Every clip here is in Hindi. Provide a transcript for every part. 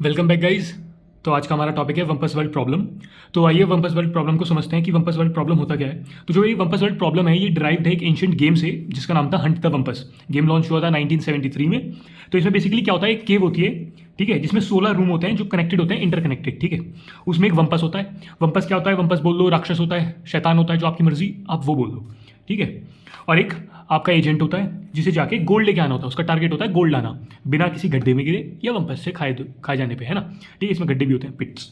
Welcome back guys. तो आज का हमारा टॉपिक है वंपस वर्ल्ड प्रॉब्लम। तो आइए वंपस वर्ल्ड प्रॉब्लम को समझते हैं कि वंपस वर्ल्ड प्रॉब्लम होता क्या है। तो जो ये वंपस वर्ल्ड प्रॉब्लम है ये ड्राइव्ड है एक एंशिएंट गेम से जिसका नाम था हंट द वंपस। गेम लॉन्च हुआ था 1973 में। तो इसमें बेसिकली क्या होता है, एक केव होती है, ठीक है, जिसमें 16 रूम होते हैं जो कनेक्टेड होते हैं, इंटरकनेक्टेड, ठीक है। उसमें एक वंपस होता है। वंपस क्या होता है, वंपस बोल दो, राक्षस होता है, शैतान होता है, जो आपकी मर्जी आप वो बोल दो, ठीक है। और एक आपका एजेंट होता है जिसे जाके गोल्ड लेके आना होता है, उसका टारगेट होता है गोल्ड लाना, बिना किसी गड्ढे में गिरे या वंपस से खाए जाने पे, है ना। ठीक है, इसमें गड्ढे भी होते हैं, पिट्स,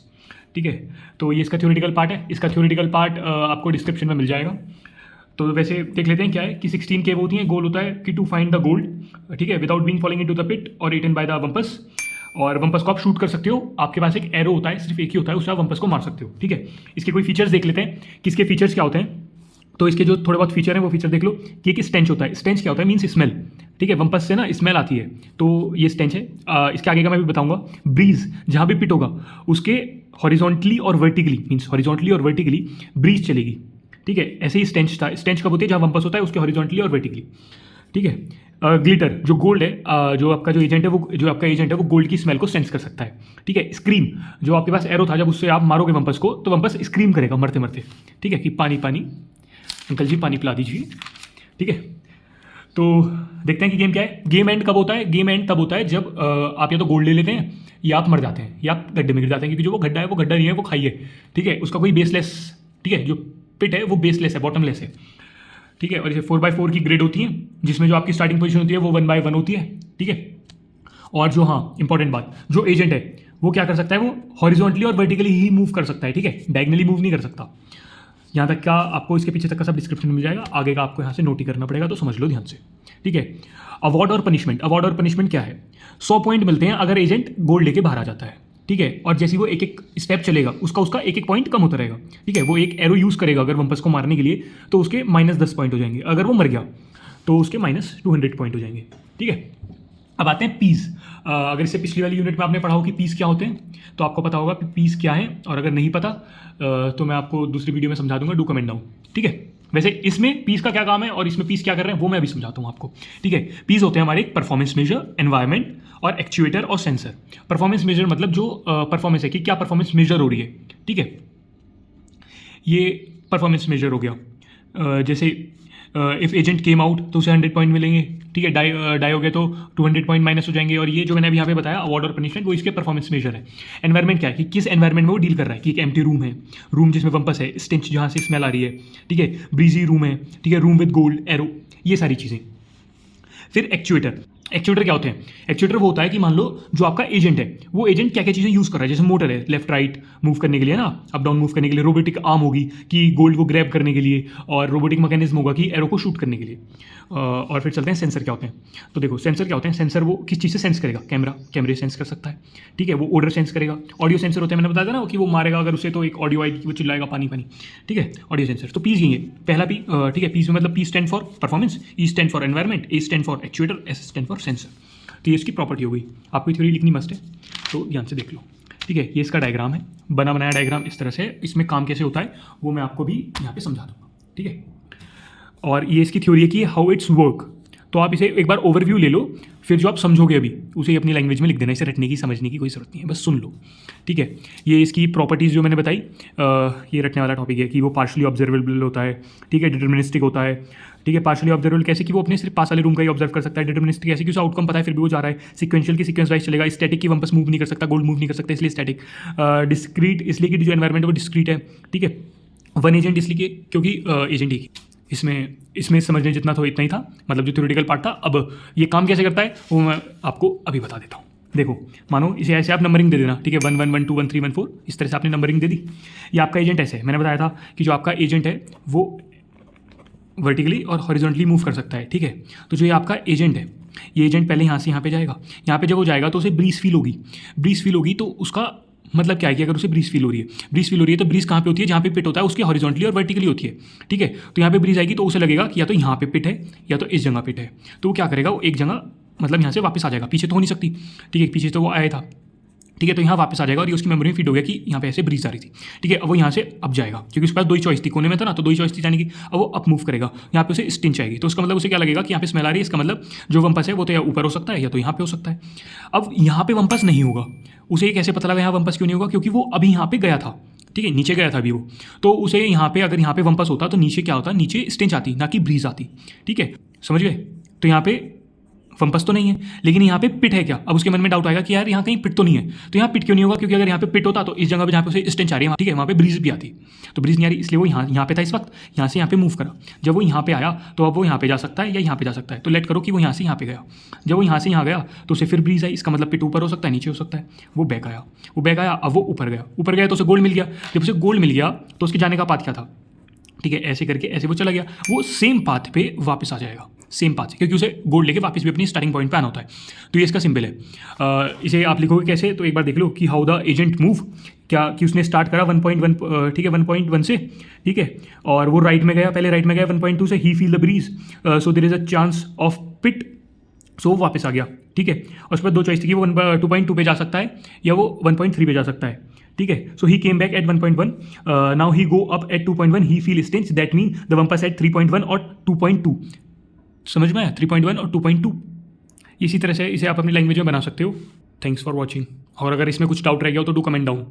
ठीक है। तो ये इसका थ्योरेटिकल पार्ट है। इसका थ्योरेटिकल पार्ट आपको डिस्क्रिप्शन में मिल जाएगा। तो वैसे देख लेते हैं क्या है कि 16 केव होती हैं। गोल होता है कि टू फाइंड द गोल्ड, ठीक है, without being falling into the pit और ईटन बाय द वंपस। और वंपस को आप शूट कर सकते हो, आपके पास एक एरो होता है, सिर्फ एक ही होता है, उससे आप वंपस को मार सकते हो, ठीक है। इसके कोई फीचर्स देख लेते हैं कि इसके फीचर्स क्या होते हैं। तो इसके जो थोड़े बहुत फीचर हैं वो फीचर देख लो कि एक स्टेंच होता है। स्टेंच क्या होता है, मीन्स स्मेल, ठीक है। वंपस से ना स्मेल आती है, तो ये स्टेंच है। इसके आगे का मैं भी बताऊंगा। ब्रीज, जहाँ भी पिट होगा उसके हॉरिजॉन्टली और वर्टिकली, मीन्स हॉरिजॉन्टली और वर्टिकली ब्रीज चलेगी, ठीक है। ऐसे ही स्टेंच था। स्टेंच कब होती है, जहाँ वंपस होता है उसके हॉरिजॉन्टली और वर्टिकली, ठीक है। ग्लिटर, जो गोल्ड है, जो आपका जो एजेंट है वो गोल्ड की स्मेल को सेंस कर सकता है, ठीक है। स्क्रीम, जो आपके पास एरो था, जब उससे आप मारोगे वंपस को तो वंपस स्क्रीम करेगा मरते मरते, ठीक है, कि पानी पानी, अंकल जी पानी पिला दीजिए, ठीक है। तो देखते हैं कि गेम क्या है। गेम एंड कब होता है, गेम एंड तब होता है जब आप या तो गोल्ड ले लेते हैं या आप मर जाते हैं या आप गड्ढे में गिर जाते हैं, क्योंकि जो वो गड्ढा है वो गड्ढा नहीं है, वो खाई है, ठीक है। उसका कोई बेसलेस, ठीक है, जो पिट है वो बेसलेस है, बॉटमलेस है, ठीक है। और जैसे 4x4 की ग्रिड होती है जिसमें जो आपकी स्टार्टिंग पोजीशन होती है वो 1x1 होती है, ठीक है। और जो, हाँ इंपॉर्टेंट बात, जो एजेंट है वो क्या कर सकता है, वो हॉरिजॉन्टली और वर्टिकली ही मूव कर सकता है, ठीक है, डायगनली मूव नहीं कर सकता। यहाँ तक का आपको इसके पीछे तक का सब डिस्क्रिप्शन में मिल जाएगा, आगे का आपको यहाँ से नोट ही करना पड़ेगा, तो समझ लो ध्यान से, ठीक है। अवार्ड और पनिशमेंट। अवार्ड और पनिशमेंट क्या है, 100 पॉइंट मिलते हैं अगर एजेंट गोल्ड लेके बाहर आ जाता है, ठीक है। और जैसे वो एक एक स्टेप चलेगा उसका एक एक पॉइंट कम होता रहेगा, ठीक है। वो एक एरो यूज़ करेगा अगर वंपस को मारने के लिए, तो उसके -10 पॉइंट हो जाएंगे। अगर वो मर गया तो उसके -200 पॉइंट हो जाएंगे, ठीक है। अब आते हैं पीस। अगर इससे पिछली वाली यूनिट में आपने पढ़ा हो कि पीस क्या होते हैं तो आपको पता होगा कि पीस क्या है, और अगर नहीं पता तो मैं आपको दूसरी वीडियो में समझा दूंगा, डू कमेंट डाउन, ठीक है। वैसे इसमें पीस का क्या काम है और इसमें पीस क्या कर रहे हैं वो मैं अभी समझाता हूँ आपको, ठीक है। पीस होते हैं हमारे एक परफॉर्मेंस मेजर, एनवायरमेंट और एक्चुएटर और सेंसर। परफॉर्मेंस मेजर मतलब जो परफॉर्मेंस है कि क्या परफॉर्मेंस मेजर हो रही है, ठीक है, ये परफॉर्मेंस मेजर हो गया। जैसे इफ़ एजेंट केम आउट तो उसे 100 पॉइंट मिलेंगे, ठीक है। डाई हो गए तो 200 पॉइंट माइनस हो जाएंगे। और ये जो मैंने अभी यहाँ पे बताया अवार्ड और पनिशमेंट, वो इसके परफॉर्मेंस मेजर है। एनवायरमेंट क्या है कि किस एनवायरमेंट में वो डील कर रहा है, कि एक एम्प्टी रूम है, रूम जिसमें वंपस है, स्टेंच जहाँ से स्मेल आ रही है, ठीक है, ब्रीजी रूम है, ठीक है, रूम विद गोल्ड एरो, ये सारी चीज़ें। फिर एक्चुएटर। एक्चुएटर क्या होते हैं, एक्चुएटर वो होता है कि मान लो जो आपका एजेंट है वो एजेंट क्या क्या चीज़ें यूज़ कर रहा है। जैसे मोटर है, लेफ्ट राइट मूव करने के लिए ना, अप डाउन मूव करने के लिए। रोबोटिक आर्म होगी कि गोल्ड को ग्रैब करने के लिए, और रोबोटिक मैकेनिज्म होगा कि एरो को शूट करने के लिए। और फिर चलते हैं सेंसर क्या होते हैं। तो देखो सेंसर क्या होते हैं, सेंसर वो किस चीज़ से सेंस करेगा, कैमरे सेंस कर सकता है, ठीक है। वो ऑर्डर सेंस करेगा। ऑडियो सेंसर होते हैं, मैंने बताया था ना कि वो मारेगा अगर उसे तो एक ऑडियो आएगी, वो चिल्लाएगा पानी पानी, ठीक है, ऑडियो सेंसर। तो पीस ये है पहला पी, ठीक है। पीस में मतलब P stand for performance, E stand for environment, A stand for actuator, S stand for sensor. तो ये इसकी प्रॉपर्टी हो गई। आपको थ्योरी लिखनी मस्ट है तो ध्यान से देख लो, ठीक है। ये इसका डायग्राम है, बना बनाया डायग्राम इस तरह से। इसमें काम कैसे होता है वो मैं आपको भी यहाँ पे समझा दूंगा, ठीक है। और ये इसकी थ्योरी है कि हाउ इट्स वर्क। तो आप इसे एक बार ओवरव्यू ले लो, फिर जो आप समझोगे अभी उसे अपनी लैंग्वेज में लिख देना। इसे रटने की समझने की कोई ज़रूरत नहीं है, बस सुन लो, ठीक है। ये इसकी प्रॉपर्टीज़ जो मैंने बताई, ये रटने वाला टॉपिक है कि वो पार्शली ऑब्जर्वेबल होता है, ठीक है, डिटर्मिनिस्टिक होता है, ठीक है। पार्शली ऑब्जर्वेबल कैसे कि वो अपने सिर्फ पास वाले रूम का ही ऑब्जर्व कर सकता है। डिटर्मिनिस्टिक ऐसे कि उसे आउटकम पता है फिर भी वो जा रहा है। सिक्वेंशियल की सीक्वेंस वाइज चलेगा। स्टैटिक की वंपस मूव नहीं कर सकता, गोल्ड मूव नहीं कर सकता, इसलिए स्टैटिक। डिस्क्रीट इसलिए कि जो एनवायरमेंट है वो डिस्क्रीट है, ठीक है। वन एजेंट इसलिए कि क्योंकि एजेंट ही इसमें समझने जितना था इतना ही था, मतलब जो थ्योरेटिकल पार्ट था। अब ये काम कैसे करता है वो मैं आपको अभी बता देता हूँ। देखो मानो इसे ऐसे आप नंबरिंग दे देना, ठीक है, 1 1 1 2 1 3 1 4, इस तरह से आपने नंबरिंग दे दी। ये आपका एजेंट ऐसे है, मैंने बताया था कि जो आपका एजेंट है वो वर्टिकली और हॉरिजॉन्टली मूव कर सकता है, ठीक है। तो जो ये आपका एजेंट है, ये एजेंट पहले यहाँ से यहाँ पे जाएगा। यहाँ पे जब वो जाएगा तो उसे ब्रीज फील होगी। ब्रीज फील होगी तो उसका मतलब क्या है कि अगर उसे ब्रीज फील हो रही है तो ब्रीज कहाँ पे होती है, जहाँ पे पिट होता है उसके हॉरिजॉन्टली और वर्टिकली होती है, ठीक है। तो यहाँ पे ब्रीज आएगी तो उसे लगेगा कि या तो यहाँ पे पिट है या तो इस जगह पिट है। तो वो क्या करेगा, वो एक जगह मतलब यहाँ से वापस आ जाएगा, पीछे तो हो नहीं सकती, ठीक है, पीछे तो वो आया था, ठीक है। तो यहाँ वापस आ जाएगा और ये उसकी मेमोरी में फीड हो गया कि यहाँ पे ऐसे ब्रीज आ रही थी, ठीक है। अब वो यहाँ से अप जाएगा क्योंकि उसके पास दो ही चॉइस थी, कोने में था ना, तो दो ही चॉइस थी जाने की। अब वो अप मूव करेगा, यहाँ पे उसे स्टिंच आएगी, तो उसका मतलब उसे क्या लगेगा कि यहाँ पे स्मेल आ रही है, इसका मतलब जो वंपस है वो तो या ऊपर हो सकता है या तो यहाँ पे हो सकता है। अब यहाँ पे वंपस नहीं होगा, उसे कैसे पता लगा यहाँ वंपस क्यों नहीं होगा, क्योंकि वो अभी यहाँ पे गया था, ठीक है, नीचे गया था अभी वो। तो उसे यहाँ पे अगर यहाँ पे वंपस होता तो नीचे क्या होता, नीचे स्टिंच आती ना कि ब्रीज आती, ठीक है, समझ गए। तो यहाँ पे वंपस तो नहीं है, लेकिन यहाँ पे पिट है क्या। अब उसके मन में डाउट आएगा कि यार यहाँ कहीं पिट तो नहीं है, तो यहाँ पिट क्यों नहीं होगा, क्योंकि अगर यहाँ पे पिट होता तो इस जगह पे जहाँ पे उसे स्टेंच आ रही है, ठीक है, वहाँ पे ब्रीज भी आती। तो ब्रीज नहीं आ रही, इसलिए वो यहाँ पे था इस वक्त, यहाँ से यहाँ पे मूव करा। जब वो यहाँ पे आया तो अब वो यहाँ पे जा सकता है या यहाँ पे जा सकता है। तो लेट करो कि वो यहाँ से यहाँ पे गया, जब वो यहाँ से यहाँ गया तो उसे फिर ब्रीज आई, इसका मतलब पिट ऊपर हो सकता है नीचे हो सकता है। वो बैक आया, अब वो ऊपर गया तो उसे गोल्ड मिल गया। जब उसे गोल्ड मिल गया तो उसके जाने का पाथ क्या था, ठीक है, ऐसे करके ऐसे वो चला गया, वो सेम पाथ पे वापस आ जाएगा, सेम पाथ, क्योंकि उसे गोल्ड लेके वापस भी अपनी स्टार्टिंग पॉइंट पे आना होता है। तो ये इसका सिंबल है। इसे आप लिखोगे कैसे, तो एक बार देख लो कि हाउ द एजेंट मूव, क्या कि उसने स्टार्ट करा 1.1, ठीक है, 1.1 से, ठीक है, और वो राइट में गया, पहले राइट में गया 1.2 से, he feel the breeze, so there is a chance of pit, so वो वापस आ गया, ठीक है। और उसके बाद दो चॉइस थी कि वो 2.2 पे जा सकता है या वो 1.3 पे जा सकता है, ठीक है। So he came back at 1.1, now he go up at 2.1, he feel stench, that mean the wumpus at 3.1 और 2.2, समझ में आया, 3.1 और 2.2। इसी तरह से इसे आप अपनी लैंग्वेज में बना सकते हो। थैंक्स फॉर वॉचिंग, और अगर इसमें कुछ डाउट रह गया हो तो डू कमेंट डाउन।